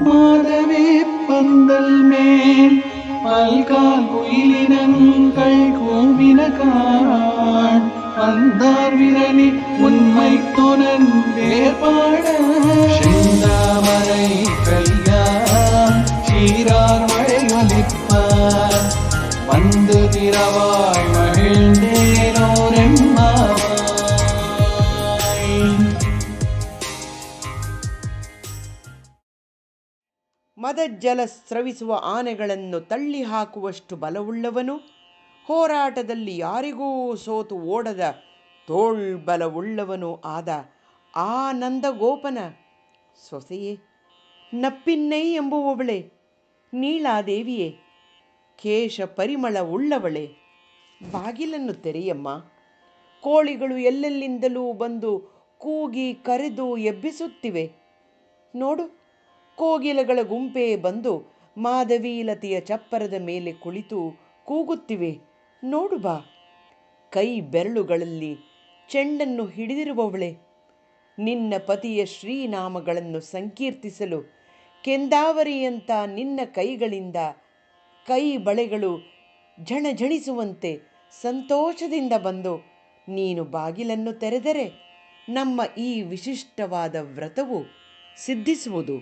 மாதவே பந்தல் மேல் பல்கால் குயிலினங்கள் கூவின காண் வந்தார் விரணி உண்மை துணன் வேறுபாட செந்தாமரை கையார் சீரார் மழை ஒலிப்பார் வந்து திரவாய் மகிழ்ந்தேனோரெம்பாவாய். ಮದಜ್ಜಲ ಸ್ರವಿಸುವ ಆನೆಗಳನ್ನು ತಳ್ಳಿ ಹಾಕುವಷ್ಟು ಬಲವುಳ್ಳವನು, ಹೋರಾಟದಲ್ಲಿ ಯಾರಿಗೂ ಸೋತು ಓಡದ ತೋಳ್ಬಲವುಳ್ಳವನು ಆದ ಆ ನಂದಗೋಪನ ಸೊಸೆಯೇ, ನಪ್ಪಿನ್ನೈ ಎಂಬುವವಳೆ, ನೀಳಾದೇವಿಯೇ, ಕೇಶ ಪರಿಮಳ ಉಳ್ಳವಳೆ, ಬಾಗಿಲನ್ನು ತೆರೆಯಮ್ಮ. ಕೋಳಿಗಳು ಎಲ್ಲೆಲ್ಲಿಂದಲೂ ಬಂದು ಕೂಗಿ ಕರೆದು ಎಬ್ಬಿಸುತ್ತಿವೆ. ನೋಡು, ಕೋಗಿಲೆಗಳ ಗುಂಪೇ ಬಂದು ಮಾಧವೀಲತೆಯ ಚಪ್ಪರದ ಮೇಲೆ ಕುಳಿತು ಕೂಗುತ್ತಿವೆ. ನೋಡು ಬಾ. ಕೈ ಬೆರಳುಗಳಲ್ಲಿ ಚೆಂಡನ್ನು ಹಿಡಿದಿರುವವಳೆ, ನಿನ್ನ ಪತಿಯ ಶ್ರೀನಾಮಗಳನ್ನು ಸಂಕೀರ್ತಿಸಲು ಕೆಂದಾವರಿಯಂಥ ನಿನ್ನ ಕೈಗಳಿಂದ ಕೈ ಬಳೆಗಳು ಝಣಝಣಿಸುವಂತೆ ಸಂತೋಷದಿಂದ ಬಂದು ನೀನು ಬಾಗಿಲನ್ನು ತೆರೆದರೆ ನಮ್ಮ ಈ ವಿಶಿಷ್ಟವಾದ ವ್ರತವು ಸಿದ್ಧಿಸುವುದು.